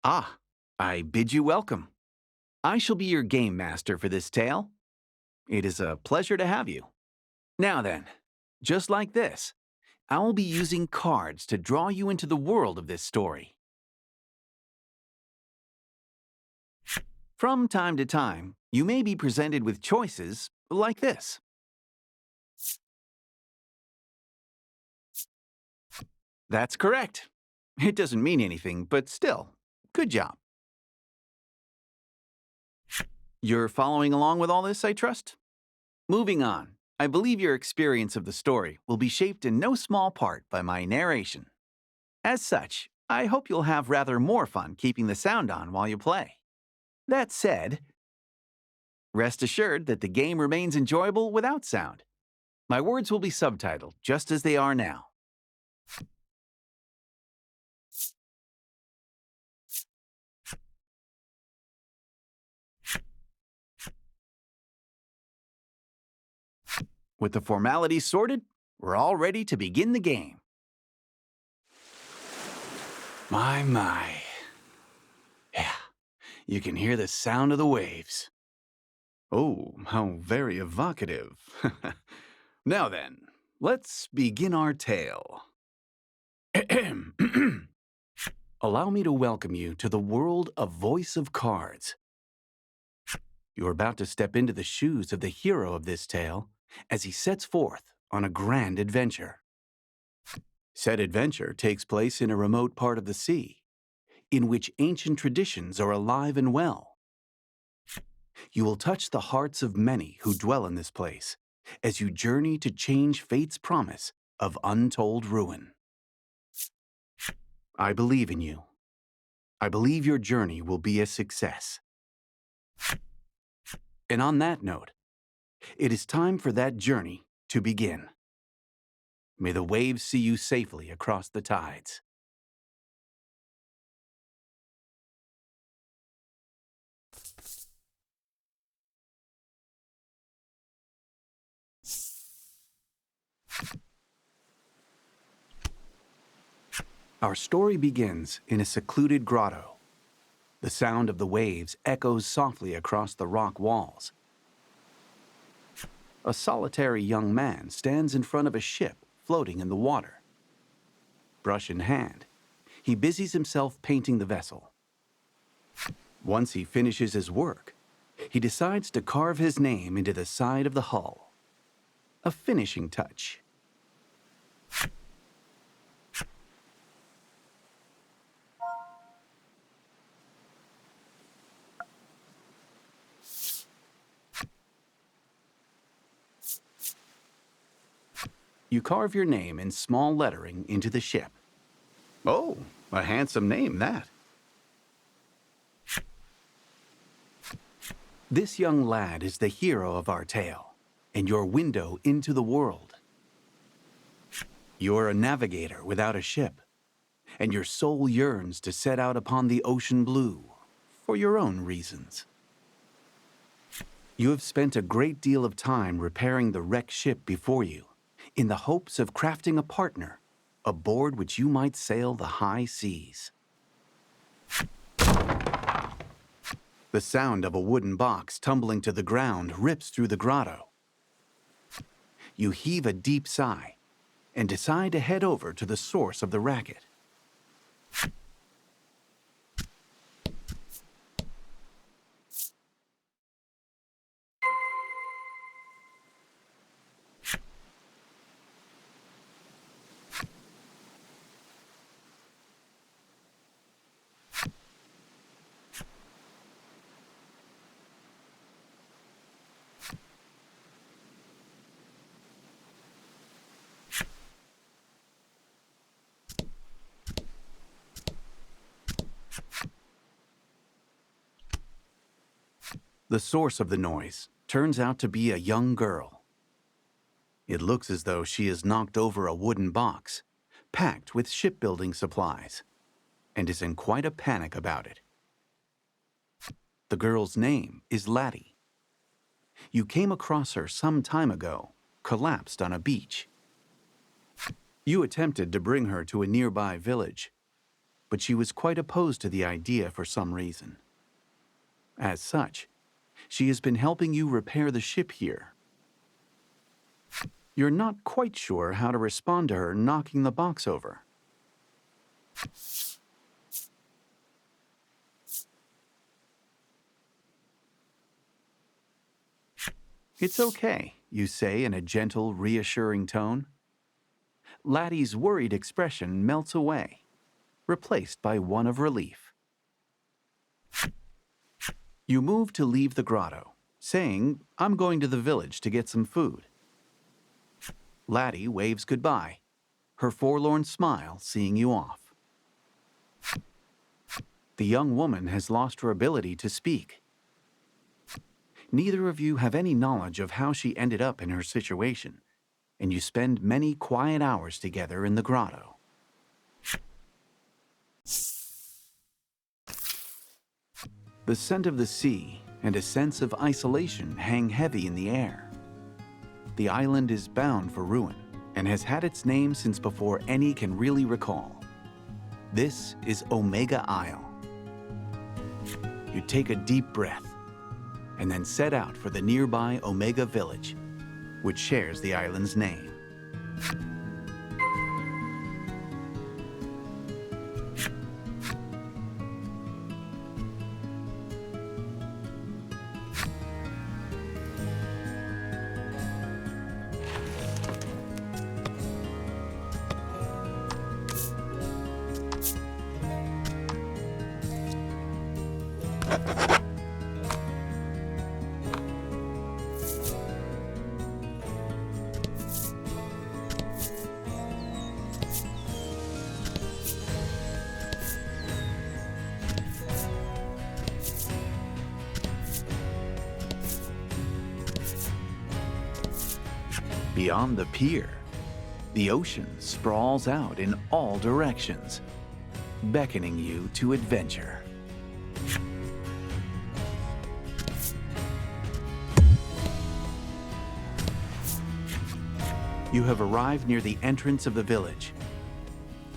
Ah, I bid you welcome. I shall be your game master for this tale. It is a pleasure to have you. Now then, just like this, I will be using cards to draw you into the world of this story. From time to time, you may be presented with choices like this. That's correct. It doesn't mean anything, but still, good job. You're following along with all this, I trust? Moving on, I believe your experience of the story will be shaped in no small part by my narration. As such, I hope you'll have rather more fun keeping the sound on while you play. That said, rest assured that the game remains enjoyable without sound. My words will be subtitled just as they are now. With the formalities sorted, we're all ready to begin the game. My. Yeah, you can hear the sound of the waves. Oh, how very evocative. Now then, let's begin our tale. Allow me to welcome you to the world of Voice of Cards. You're about to step into the shoes of the hero of this tale as he sets forth on a grand adventure. Said adventure takes place in a remote part of the sea, in which ancient traditions are alive and well. You will touch the hearts of many who dwell in this place as you journey to change fate's promise of untold ruin. I believe in you. I believe your journey will be a success. And on that note, it is time for that journey to begin. May the waves see you safely across the tides. Our story begins in a secluded grotto. The sound of the waves echoes softly across the rock walls. A solitary young man stands in front of a ship floating in the water. Brush in hand, he busies himself painting the vessel. Once he finishes his work, he decides to carve his name into the side of the hull. A finishing touch. You carve your name in small lettering into the ship. Oh, a handsome name, that. This young lad is the hero of our tale, and your window into the world. You're a navigator without a ship, and your soul yearns to set out upon the ocean blue, for your own reasons. You have spent a great deal of time repairing the wrecked ship before you, in the hopes of crafting a partner, aboard which you might sail the high seas. The sound of a wooden box tumbling to the ground rips through the grotto. You heave a deep sigh and decide to head over to the source of the racket. The source of the noise turns out to be a young girl. It looks as though she has knocked over a wooden box, packed with shipbuilding supplies, and is in quite a panic about it. The girl's name is Laty. You came across her some time ago, collapsed on a beach. You attempted to bring her to a nearby village, but she was quite opposed to the idea for some reason. As such, she has been helping you repair the ship here. You're not quite sure how to respond to her knocking the box over. It's okay, you say in a gentle, reassuring tone. Laty's worried expression melts away, replaced by one of relief. You move to leave the grotto, saying, "I'm going to the village to get some food." Laty waves goodbye, her forlorn smile seeing you off. The young woman has lost her ability to speak. Neither of you have any knowledge of how she ended up in her situation, and you spend many quiet hours together in the grotto. The scent of the sea and a sense of isolation hang heavy in the air. The island is bound for ruin and has had its name since before any can really recall. This is Omega Isle. You take a deep breath and then set out for the nearby Omega Village, which shares the island's name. Beyond the pier, the ocean sprawls out in all directions, beckoning you to adventure. You have arrived near the entrance of the village.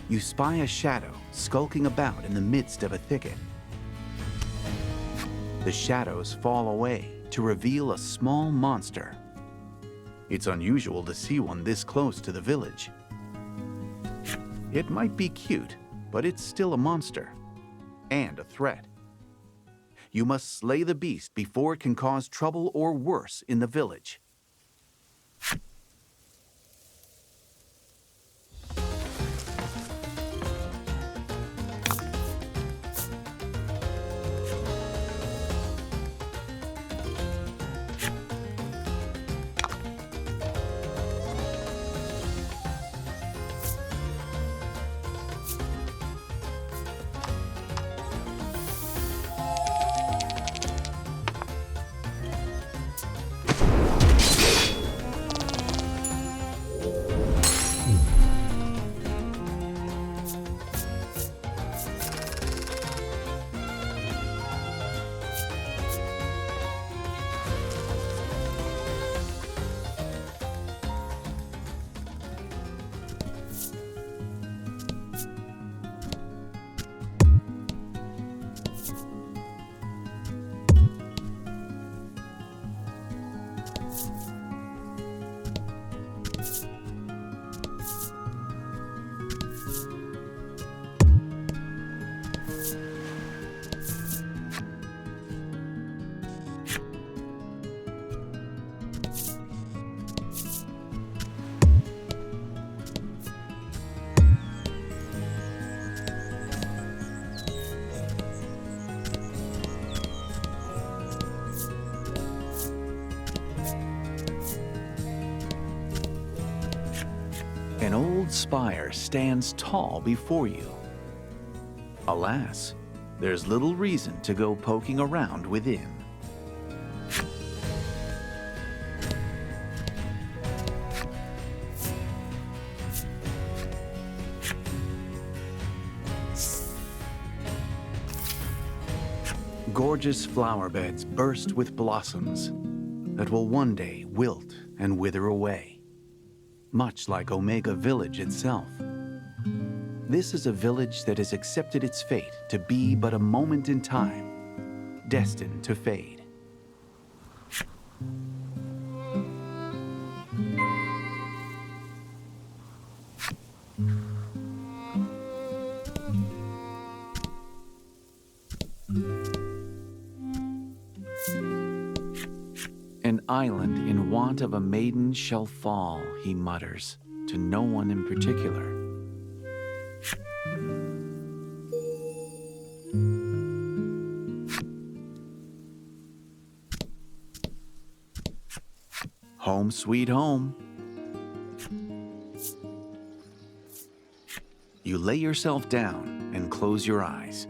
You spy a shadow skulking about in the midst of a thicket. The shadows fall away to reveal a small monster. It's unusual to see one this close to the village. It might be cute, but it's still a monster and a threat. You must slay the beast before it can cause trouble or worse in the village. An old spire stands tall before you. Alas, there's little reason to go poking around within. Gorgeous flower beds burst with blossoms that will one day wilt and wither away, much like Omega Village itself. This is a village that has accepted its fate to be but a moment in time, destined to fade. An island in want of a maiden shall fall, he mutters, to no one in particular. Home sweet home. You lay yourself down and close your eyes.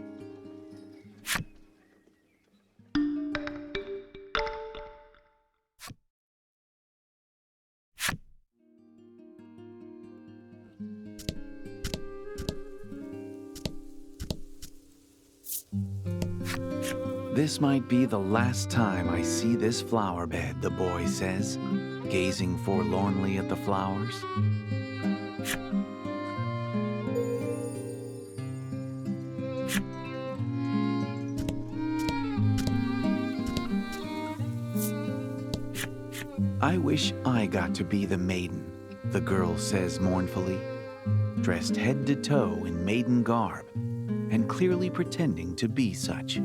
This might be the last time I see this flower bed, the boy says, gazing forlornly at the flowers. I wish I got to be the maiden, the girl says mournfully, dressed head to toe in maiden garb and clearly pretending to be such.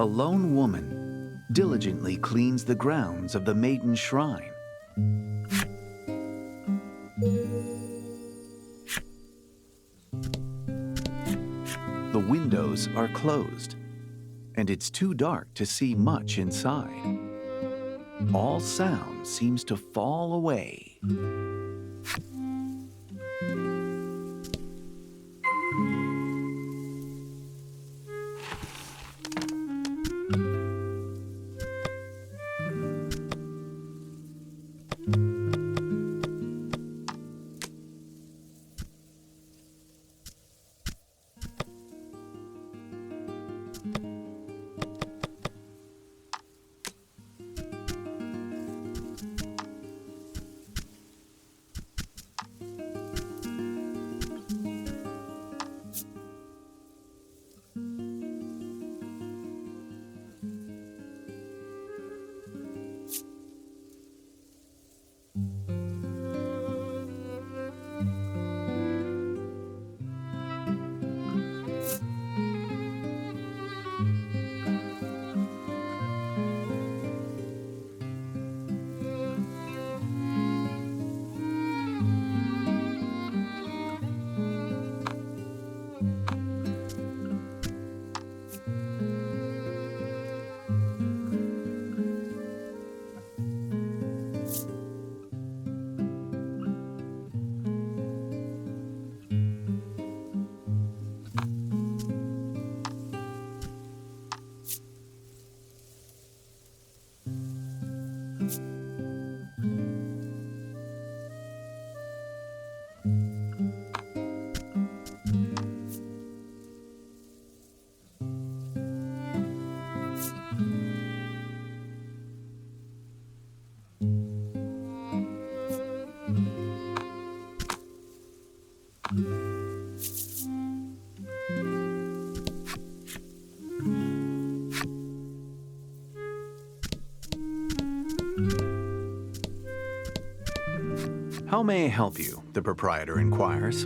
A lone woman diligently cleans the grounds of the maiden shrine. The windows are closed, and it's too dark to see much inside. All sound seems to fall away. How may I help you? The proprietor inquires.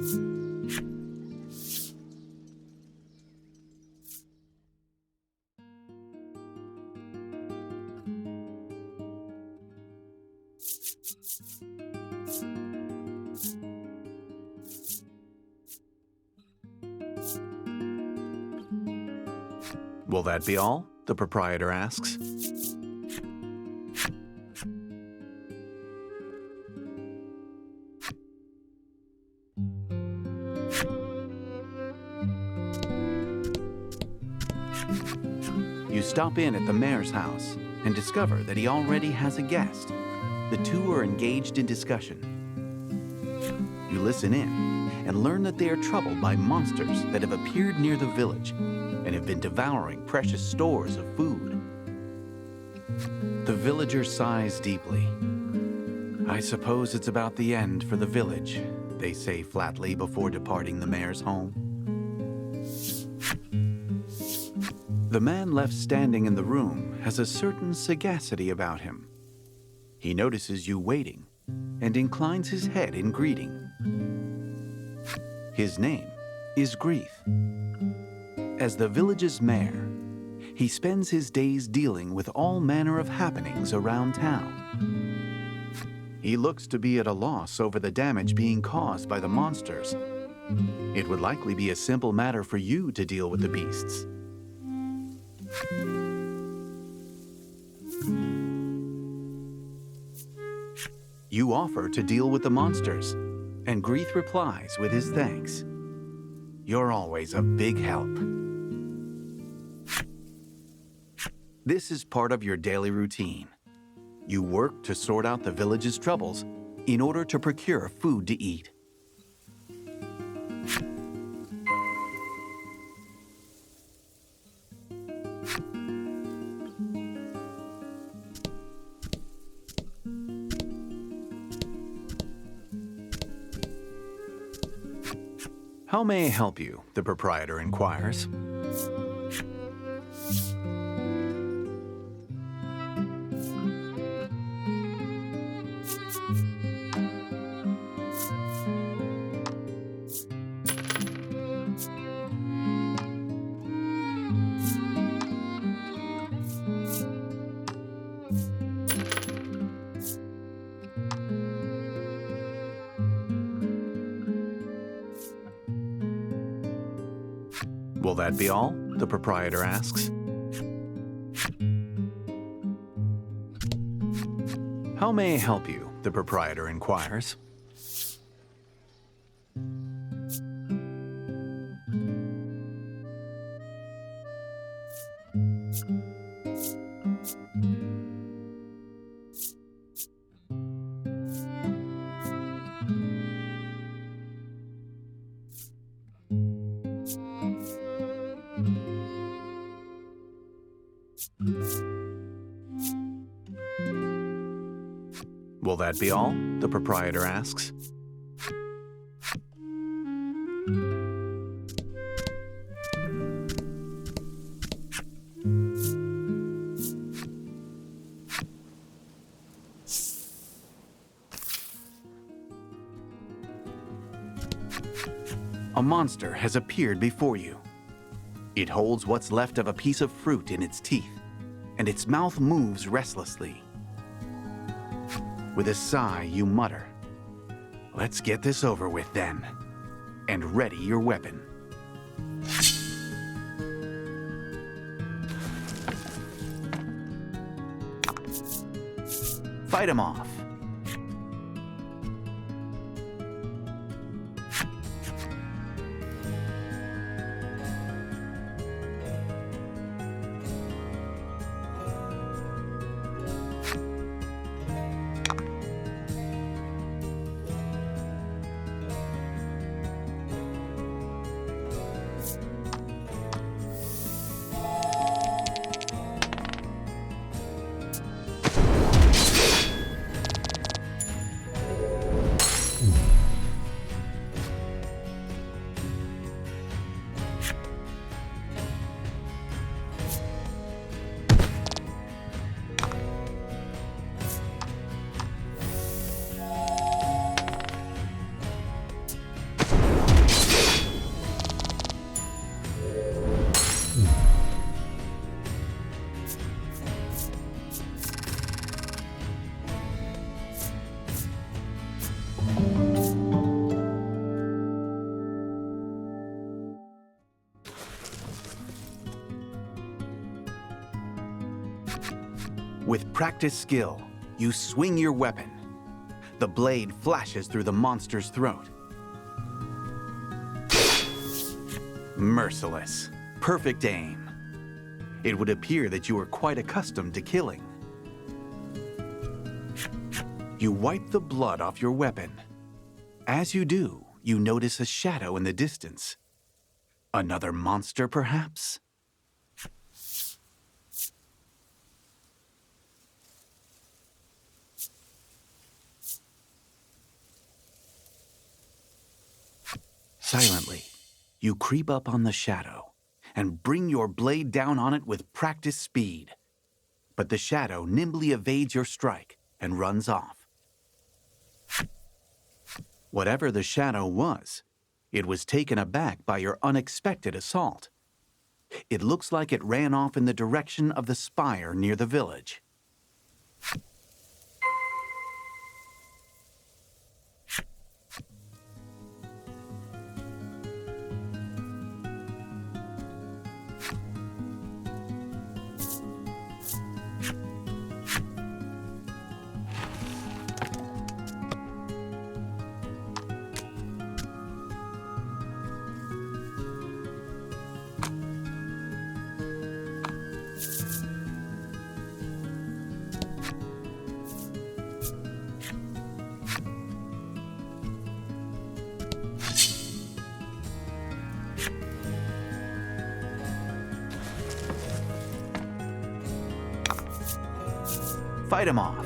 Will that be all? The proprietor asks. You stop in at the mayor's house and discover that he already has a guest. The two are engaged in discussion. You listen in and learn that they are troubled by monsters that have appeared near the village and have been devouring precious stores of food. The villager sighs deeply. "I suppose it's about the end for the village," they say flatly before departing the mayor's home. The man left standing in the room has a certain sagacity about him. He notices you waiting and inclines his head in greeting. His name is Grief. As the village's mayor, he spends his days dealing with all manner of happenings around town. He looks to be at a loss over the damage being caused by the monsters. It would likely be a simple matter for you to deal with the beasts. You offer to deal with the monsters, and Grief replies with his thanks. "You're always a big help." This is part of your daily routine. You work to sort out the village's troubles in order to procure food to eat. "How may I help you?" the proprietor inquires. "Will that be all?" the proprietor asks. "How may I help you?" the proprietor inquires. "Will that be all?" the proprietor asks. A monster has appeared before you. It holds what's left of a piece of fruit in its teeth, and its mouth moves restlessly. With a sigh, you mutter, "Let's get this over with then," and ready your weapon. Fight him off. With practiced skill, you swing your weapon. The blade flashes through the monster's throat. Merciless. Perfect aim. It would appear that you are quite accustomed to killing. You wipe the blood off your weapon. As you do, you notice a shadow in the distance. Another monster, perhaps? Silently, you creep up on the shadow and bring your blade down on it with practiced speed. But the shadow nimbly evades your strike and runs off. Whatever the shadow was, it was taken aback by your unexpected assault. It looks like it ran off in the direction of the spire near the village. Fight him off.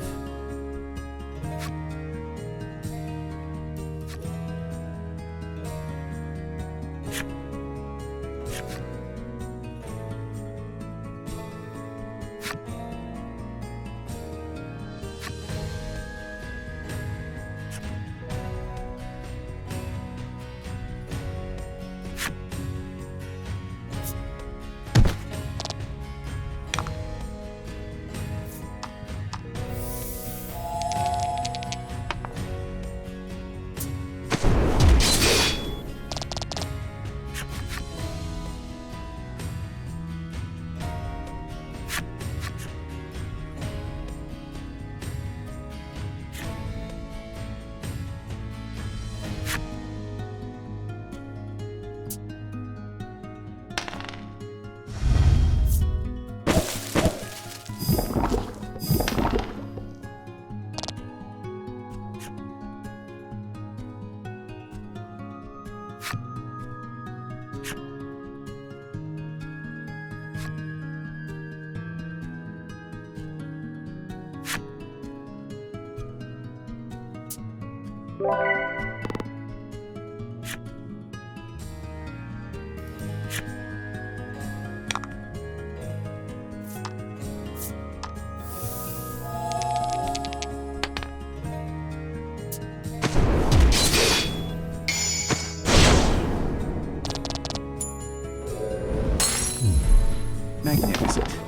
Magnificent.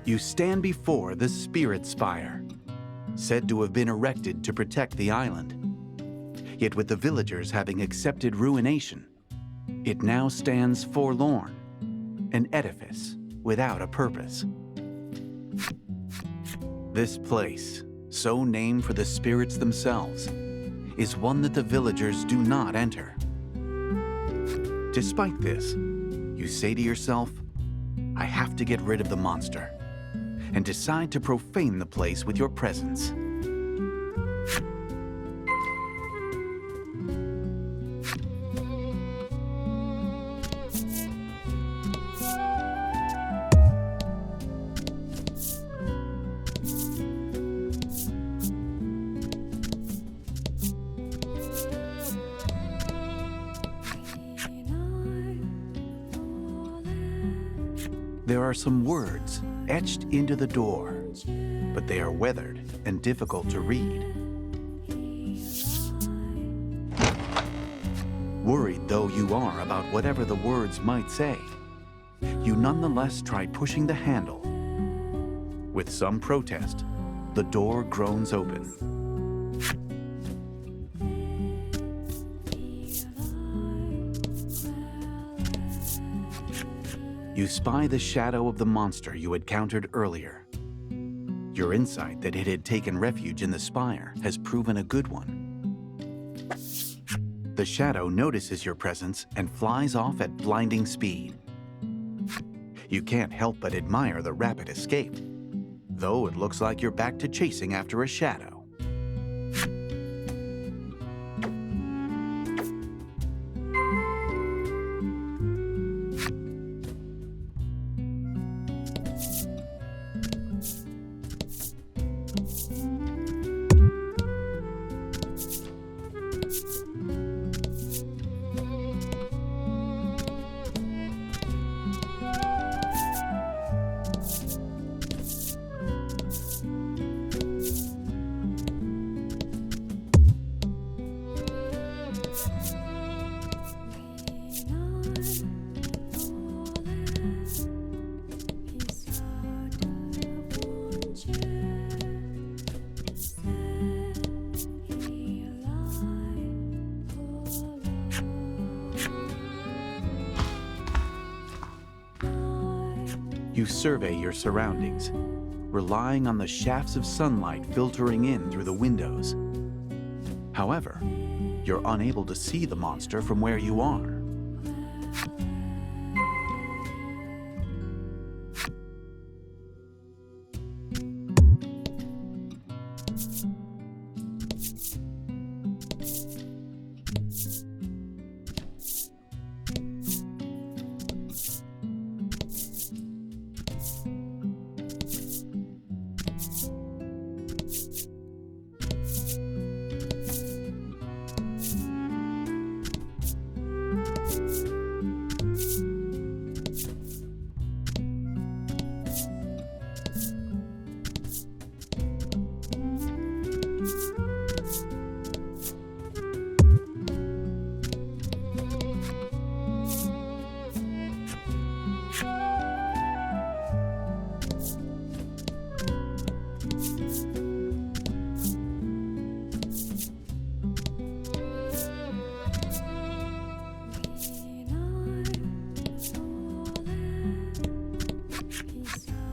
You stand before the Spirit Spire, said to have been erected to protect the island. Yet with the villagers having accepted ruination, it now stands forlorn, an edifice without a purpose. This place, so named for the spirits themselves, is one that the villagers do not enter. Despite this, you say to yourself, I have to get rid of the monster. and decide to profane the place with your presence. There are some words etched into the door, but they are weathered and difficult to read. Worried though you are about whatever the words might say, you nonetheless try pushing the handle. With some protest, the door groans open. You spy the shadow of the monster you had countered earlier. Your insight that it had taken refuge in the spire has proven a good one. The shadow notices your presence and flies off at blinding speed. You can't help but admire the rapid escape, though it looks like you're back to chasing after a shadow. You survey your surroundings, relying on the shafts of sunlight filtering in through the windows. However, you're unable to see the monster from where you are.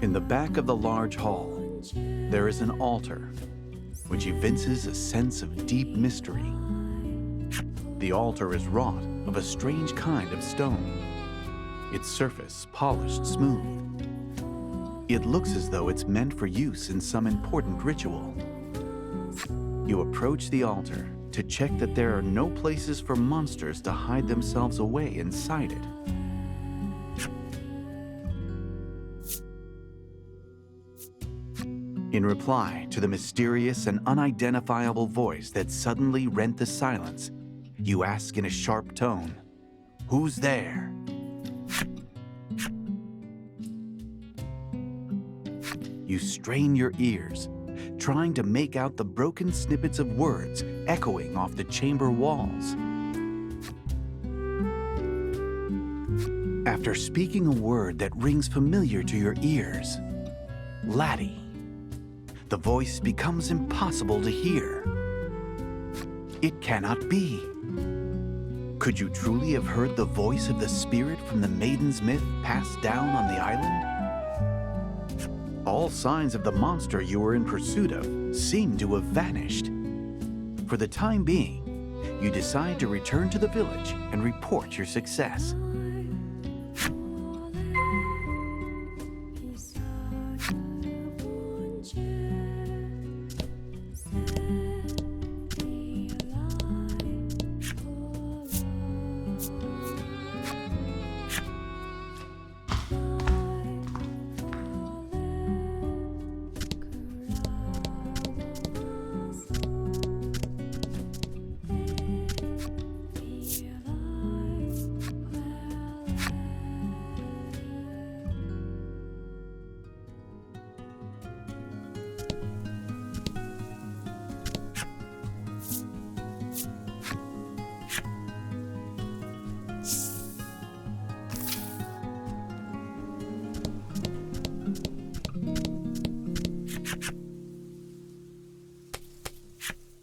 In the back of the large hall, there is an altar, which evinces a sense of deep mystery. The altar is wrought of a strange kind of stone, its surface polished smooth. It looks as though it's meant for use in some important ritual. You approach the altar to check that there are no places for monsters to hide themselves away inside it. In reply to the mysterious and unidentifiable voice that suddenly rent the silence, you ask in a sharp tone, "Who's there?" You strain your ears, trying to make out the broken snippets of words echoing off the chamber walls. After speaking a word that rings familiar to your ears, Laty, the voice becomes impossible to hear. It cannot be. Could you truly have heard the voice of the spirit from the Maiden's myth passed down on the island? All signs of the monster you were in pursuit of seem to have vanished. For the time being, you decide to return to the village and report your success.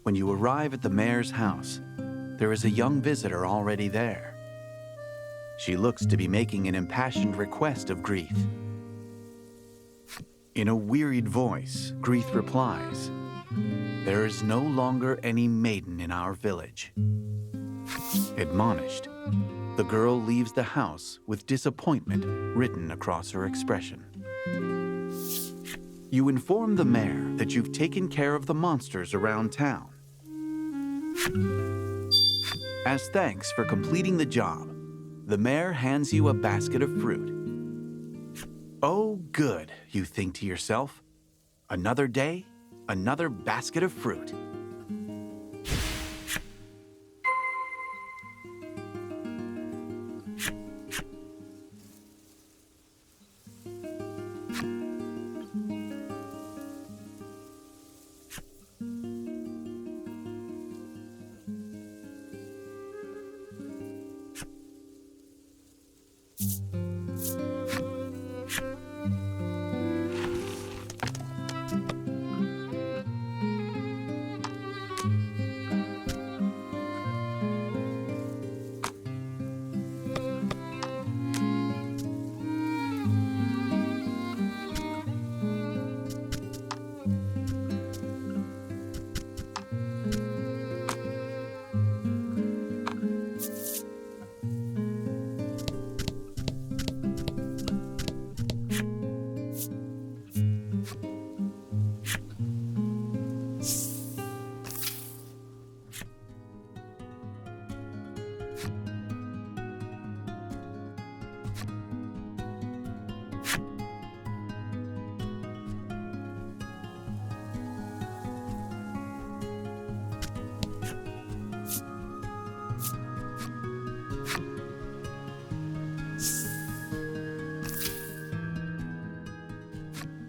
When you arrive at the mayor's house, there is a young visitor already there. She looks to be making an impassioned request of Grieth. In a wearied voice, Grieth replies, "There is no longer any maiden in our village." Admonished, the girl leaves the house with disappointment written across her expression. You inform the mayor that you've taken care of the monsters around town. As thanks for completing the job, the mayor hands you a basket of fruit. Oh, good, you think to yourself. Another day, another basket of fruit.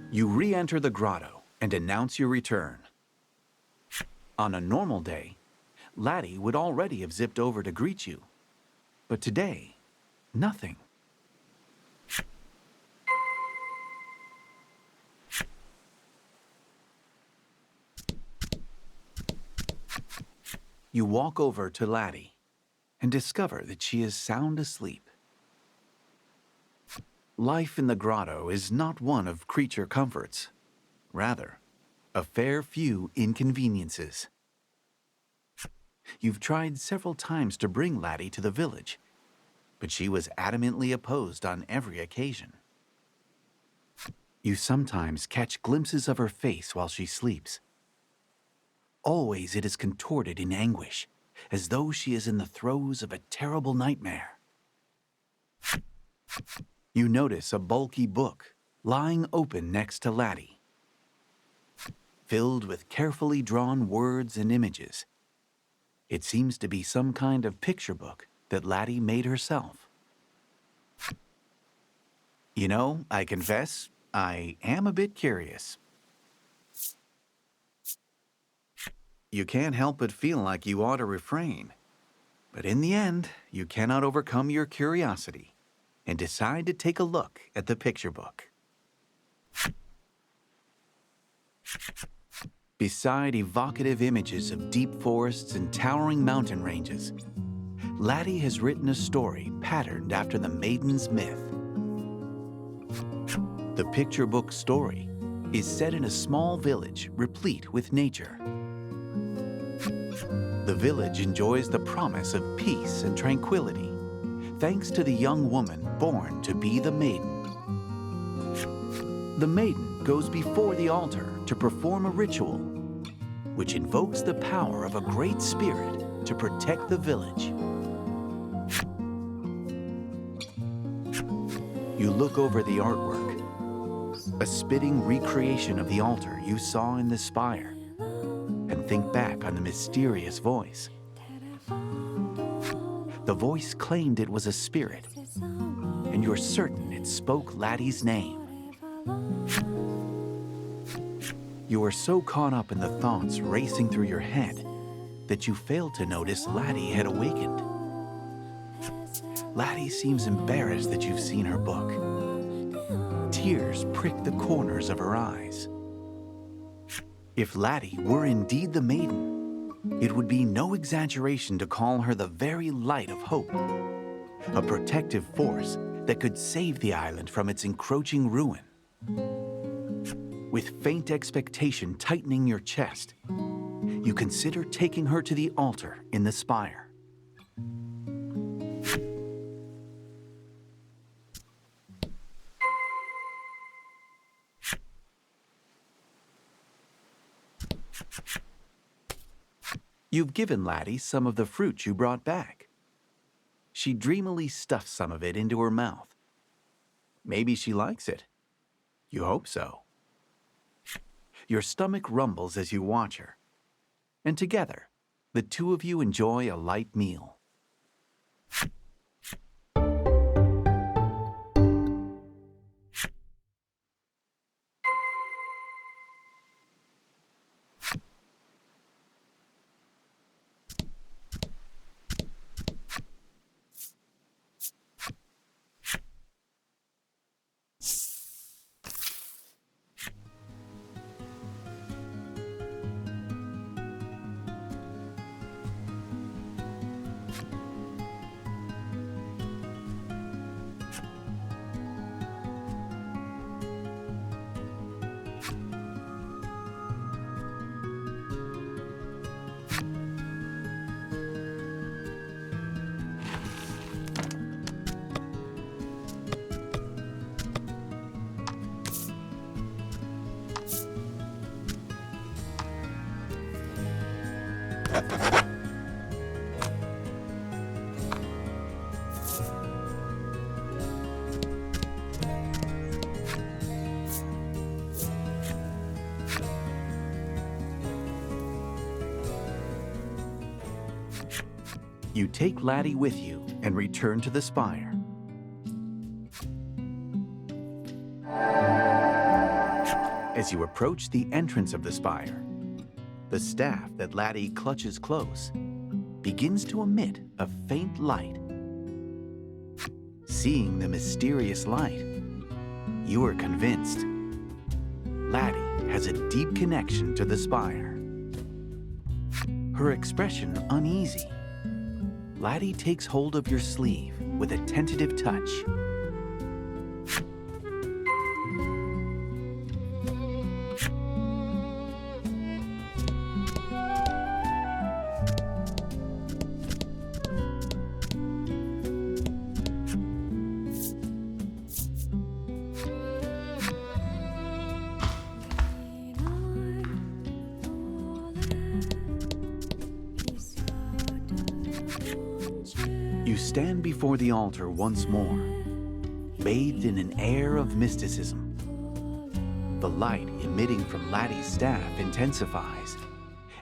You re-enter the grotto and announce your return. On a normal day, Laty would already have zipped over to greet you. But today, nothing. You walk over to Laty and discover that she is sound asleep. Life in the grotto is not one of creature comforts. Rather, a fair few inconveniences. You've tried several times to bring Laty to the village, but she was adamantly opposed on every occasion. You sometimes catch glimpses of her face while she sleeps. Always it is contorted in anguish, as though she is in the throes of a terrible nightmare. You notice a bulky book lying open next to Laty, filled with carefully drawn words and images. It seems to be some kind of picture book that Laty made herself. You know, I confess, I am a bit curious. You can't help but feel like you ought to refrain, but in the end, you cannot overcome your curiosity and decide to take a look at the picture book. Beside evocative images of deep forests and towering mountain ranges, Laty has written a story patterned after the Maiden's myth. The picture book story is set in a small village replete with nature. The village enjoys the promise of peace and tranquility, thanks to the young woman born to be the Maiden. The Maiden goes before the altar to perform a ritual, which invokes the power of a great spirit to protect the village. You look over the artwork, a spitting recreation of the altar you saw in the spire, and think back on the mysterious voice. The voice claimed it was a spirit, and you're certain it spoke Laty's name. You are so caught up in the thoughts racing through your head that you fail to notice Laty had awakened. Laty seems embarrassed that you've seen her book. Tears prick the corners of her eyes. If Laty were indeed the Maiden, It would be no exaggeration to call her the very light of hope, a protective force that could save the island from its encroaching ruin. With faint expectation tightening your chest, you consider taking her to the altar in the spire. You've given Laty some of the fruit you brought back. She dreamily stuffs some of it into her mouth. Maybe she likes it. You hope so. Your stomach rumbles as you watch her, and together, the two of you enjoy a light meal. You take Laty with you and return to the spire. As you approach the entrance of the spire, the staff that Laty clutches close begins to emit a faint light. Seeing the mysterious light, you are convinced Laty has a deep connection to the spire. Her expression uneasy, Laty takes hold of your sleeve with a tentative touch. You stand before the altar once more, bathed in an air of mysticism. The light emitting from Laty's staff intensifies,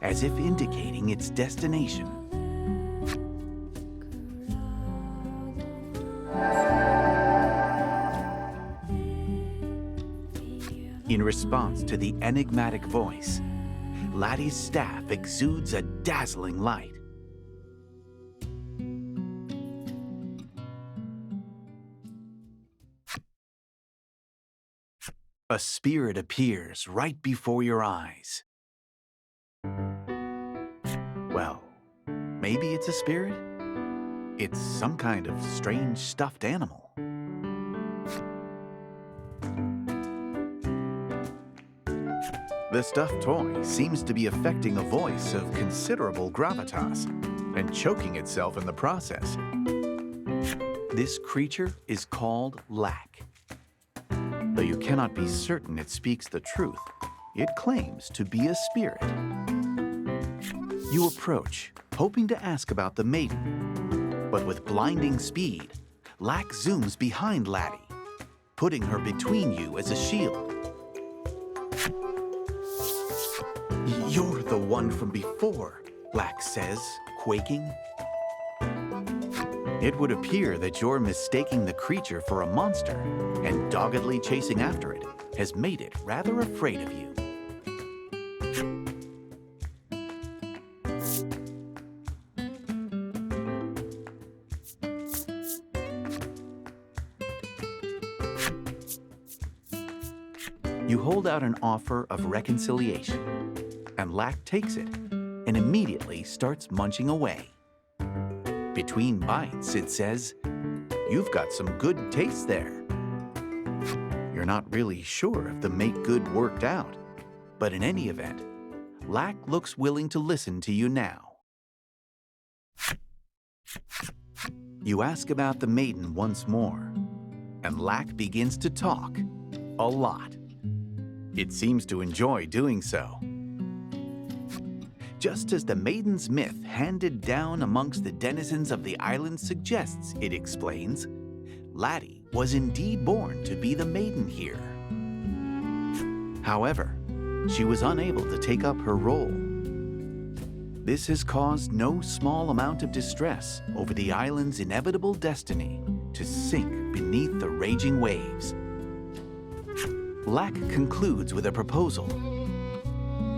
as if indicating its destination. In response to the enigmatic voice, Laty's staff exudes a dazzling light. A spirit appears right before your eyes. Well, maybe it's a spirit. It's some kind of strange stuffed animal. The stuffed toy seems to be affecting a voice of considerable gravitas and choking itself in the process. This creature is called Lack. Though you cannot be certain it speaks the truth, it claims to be a spirit. You approach, hoping to ask about the Maiden, but with blinding speed, Lack zooms behind Laty, putting her between you as a shield. "You're the one from before," Lack says, quaking. It would appear that you're mistaking the creature for a monster, and doggedly chasing after it has made it rather afraid of you. You hold out an offer of reconciliation, and Lack takes it, and immediately starts munching away. Between bites, it says, "You've got some good taste there." You're not really sure if the make good worked out, but in any event, Lack looks willing to listen to you now. You ask about the maiden once more, and Lack begins to talk a lot. It seems to enjoy doing so. Just as the maiden's myth handed down amongst the denizens of the island suggests, it explains, Laty was indeed born to be the maiden here. However, she was unable to take up her role. This has caused no small amount of distress over the island's inevitable destiny to sink beneath the raging waves. Lack concludes with a proposal.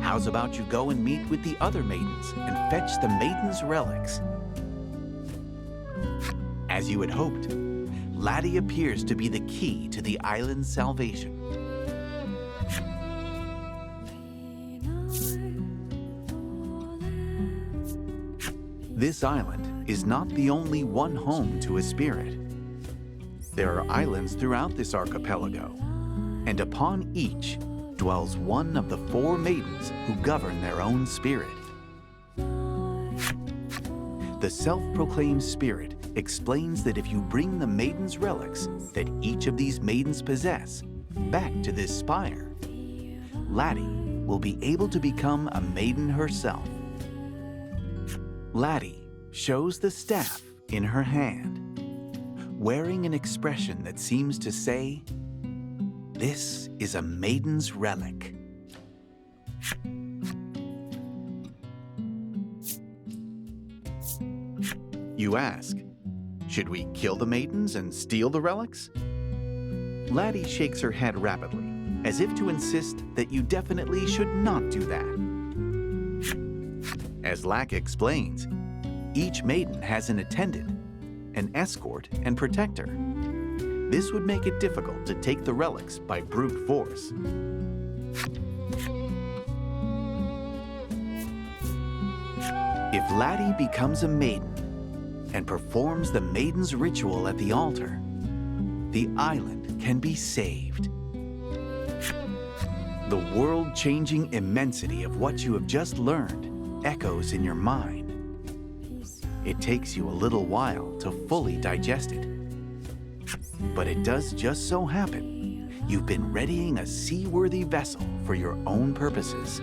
How's about you go and meet with the other maidens and fetch the maiden's relics? As you had hoped, Laty appears to be the key to the island's salvation. This island is not the only one home to a spirit. There are islands throughout this archipelago, and upon each dwells one of the 4 maidens who govern their own spirit. The self-proclaimed spirit explains that if you bring the maiden's relics that each of these maidens possess back to this spire, Laty will be able to become a maiden herself. Laty shows the staff in her hand, wearing an expression that seems to say, "This is a maiden's relic." You ask, should we kill the maidens and steal the relics? Laty shakes her head rapidly, as if to insist that you definitely should not do that. As Lack explains, each maiden has an attendant, an escort, and protector. This would make it difficult to take the relics by brute force. If Laty becomes a maiden and performs the maiden's ritual at the altar, the island can be saved. The world-changing immensity of what you have just learned echoes in your mind. It takes you a little while to fully digest it. But it does just so happen you've been readying a seaworthy vessel for your own purposes.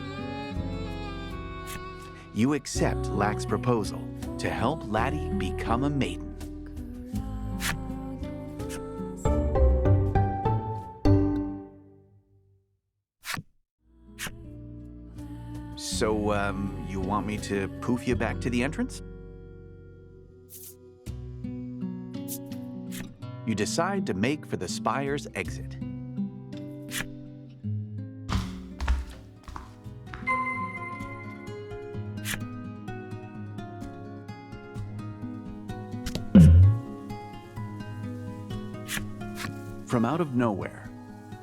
You accept Lack's proposal to help Laty become a maiden. So, you want me to poof you back to the entrance? You decide to make for the spire's exit. From out of nowhere,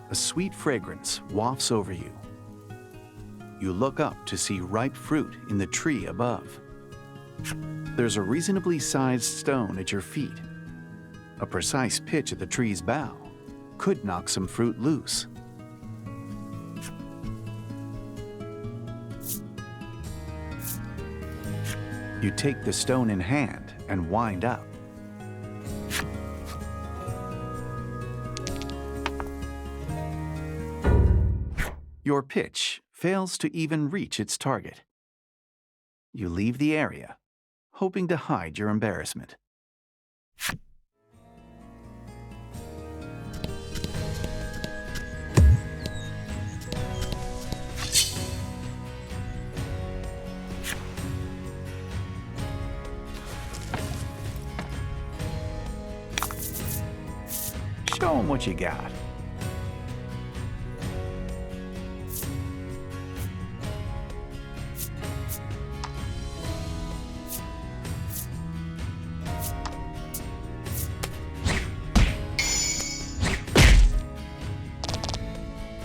a sweet fragrance wafts over you. You look up to see ripe fruit in the tree above. There's a reasonably sized stone at your feet. A precise pitch at the tree's bough could knock some fruit loose. You take the stone in hand and wind up. Your pitch fails to even reach its target. You leave the area, hoping to hide your embarrassment. Show 'em what you got.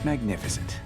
Magnificent.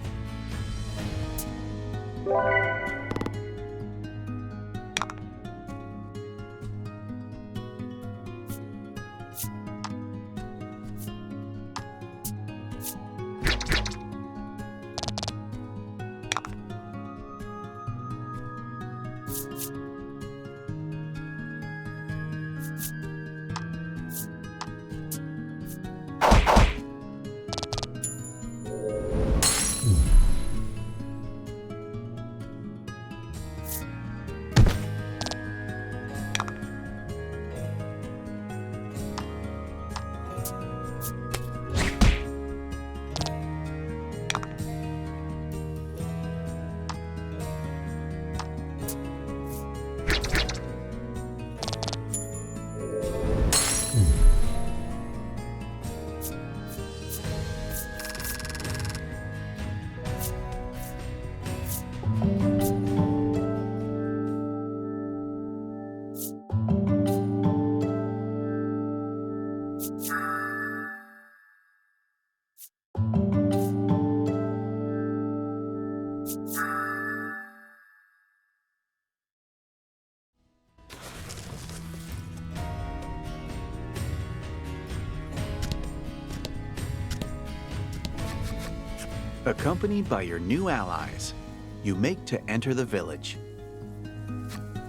Accompanied by your new allies, you make to enter the village.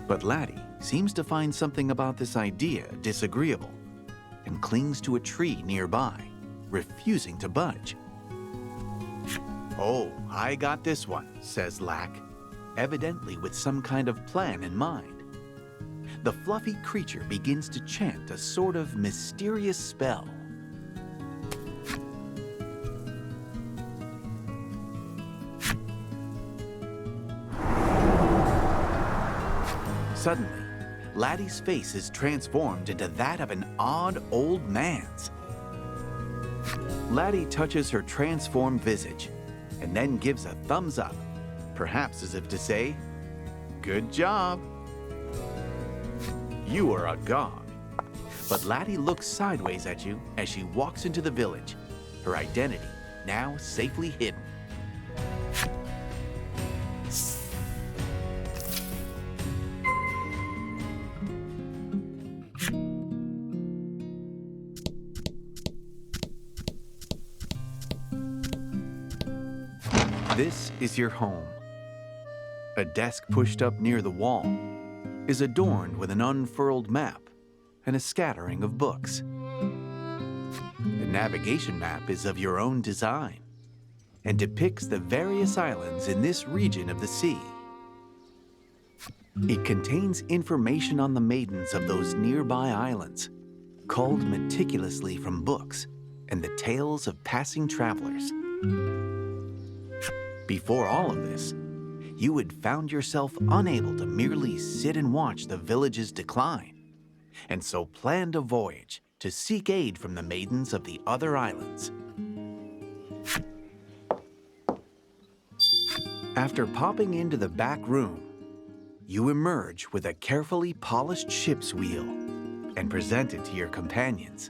But Laty seems to find something about this idea disagreeable and clings to a tree nearby, refusing to budge. "Oh, I got this one," says Lack, evidently with some kind of plan in mind. The fluffy creature begins to chant a sort of mysterious spell. Suddenly, Laty's face is transformed into that of an odd old man's. Laty touches her transformed visage and then gives a thumbs up, perhaps as if to say, "Good job." You are a god. But Laty looks sideways at you as she walks into the village, her identity now safely hidden. This is your home. A desk pushed up near the wall is adorned with an unfurled map and a scattering of books. The navigation map is of your own design and depicts the various islands in this region of the sea. It contains information on the maidens of those nearby islands, culled meticulously from books and the tales of passing travelers. Before all of this, you had found yourself unable to merely sit and watch the village's decline, and so planned a voyage to seek aid from the maidens of the other islands. After popping into the back room, you emerge with a carefully polished ship's wheel and present it to your companions.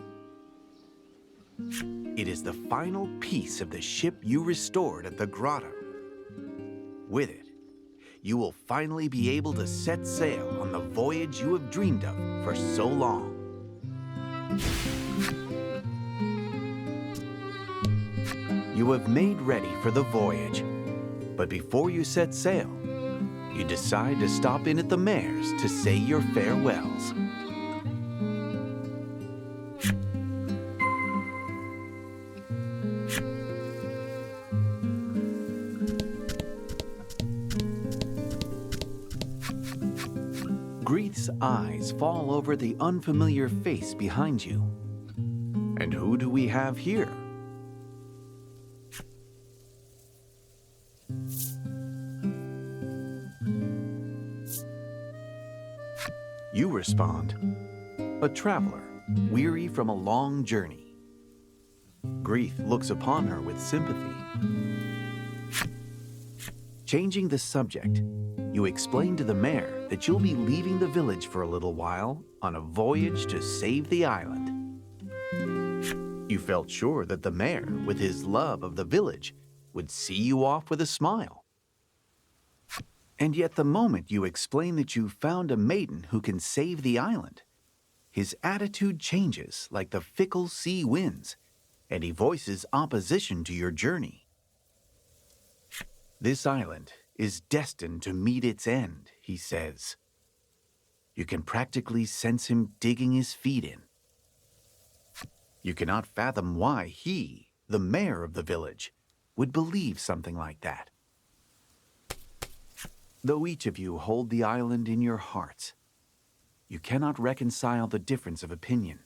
It is the final piece of the ship you restored at the grotto. With it, you will finally be able to set sail on the voyage you have dreamed of for so long. You have made ready for the voyage, but before you set sail, you decide to stop in at the mayor's to say your farewells. Grieth's eyes fall over the unfamiliar face behind you. And who do we have here? You respond, "A traveler, weary from a long journey." Grieth looks upon her with sympathy. Changing the subject, you explain to the mayor that you'll be leaving the village for a little while on a voyage to save the island. You felt sure that the mayor, with his love of the village, would see you off with a smile. And yet the moment you explain that you found a maiden who can save the island, his attitude changes like the fickle sea winds, and he voices opposition to your journey. This island is destined to meet its end, he says. You can practically sense him digging his feet in. You cannot fathom why he, the mayor of the village, would believe something like that. Though each of you hold the island in your hearts, you cannot reconcile the difference of opinion.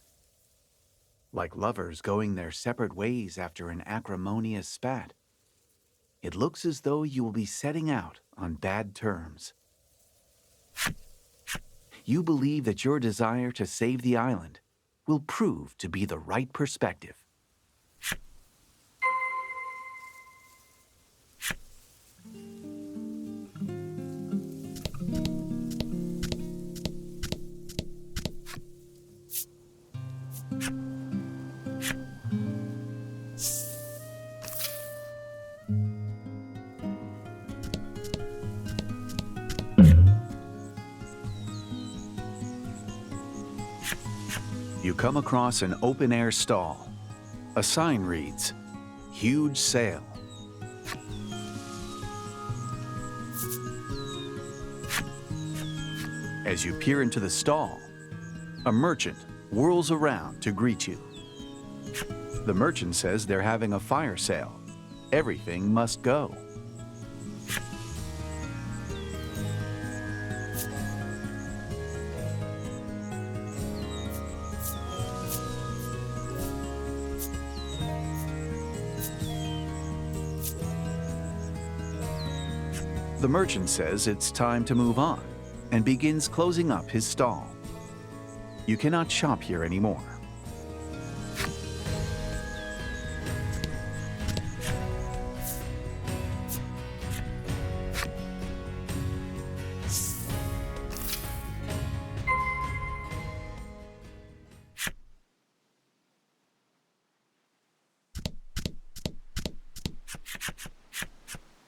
Like lovers going their separate ways after an acrimonious spat, it looks as though you will be setting out on bad terms. You believe that your desire to save the island will prove to be the right perspective. You come across an open-air stall. A sign reads, "Huge Sale." As you peer into the stall, a merchant whirls around to greet you. The merchant says they're having a fire sale. Everything must go. The merchant says it's time to move on and begins closing up his stall. You cannot shop here anymore.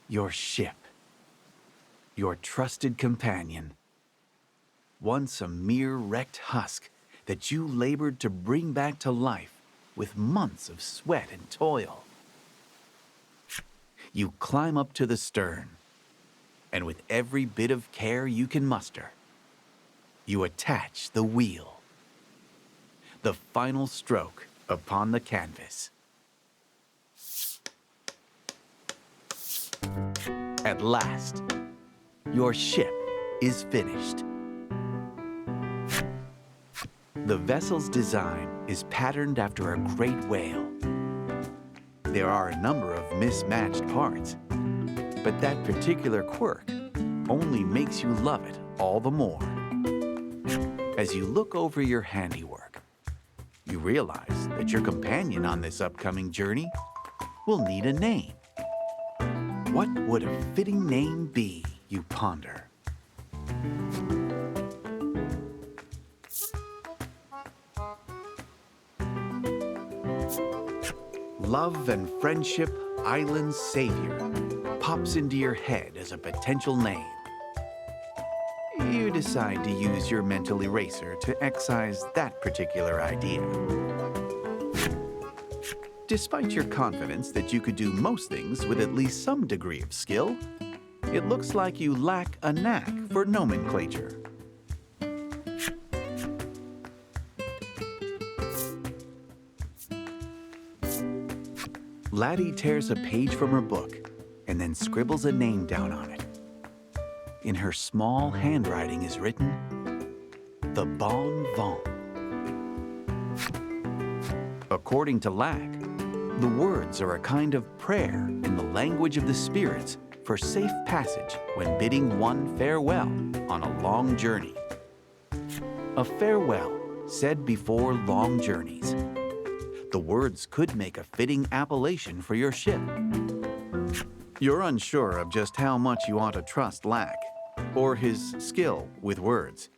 Your ship. Your trusted companion. Once a mere wrecked husk that you labored to bring back to life with months of sweat and toil. You climb up to the stern, and with every bit of care you can muster, you attach the wheel. The final stroke upon the canvas. At last, your ship is finished. The vessel's design is patterned after a great whale. There are a number of mismatched parts, but that particular quirk only makes you love it all the more. As you look over your handiwork, you realize that your companion on this upcoming journey will need a name. What would a fitting name be, you ponder? Love and Friendship Island Savior pops into your head as a potential name. You decide to use your mental eraser to excise that particular idea. Despite your confidence that you could do most things with at least some degree of skill, it looks like you lack a knack for nomenclature. Laty tears a page from her book and then scribbles a name down on it. In her small handwriting is written, "The Bon Vent." According to Lack, the words are a kind of prayer in the language of the spirits for safe passage when bidding one farewell on a long journey. A farewell said before long journeys. The words could make a fitting appellation for your ship. You're unsure of just how much you ought to trust Lack or his skill with words,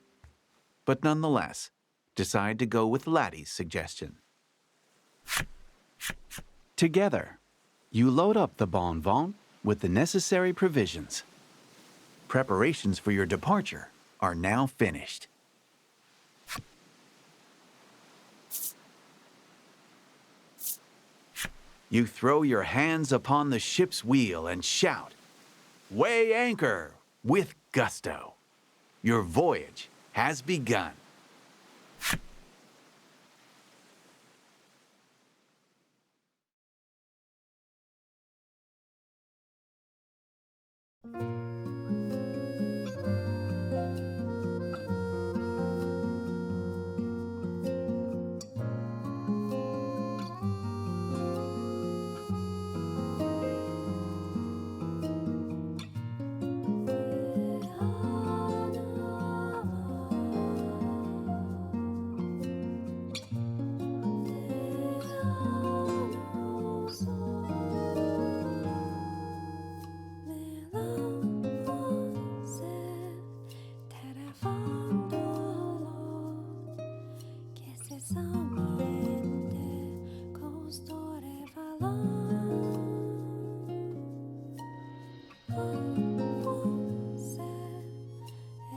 but nonetheless, decide to go with Laty's suggestion. Together, you load up the Bon Vent with the necessary provisions. Preparations for your departure are now finished. You throw your hands upon the ship's wheel and shout, Weigh anchor with gusto. Your voyage has begun.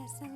Ese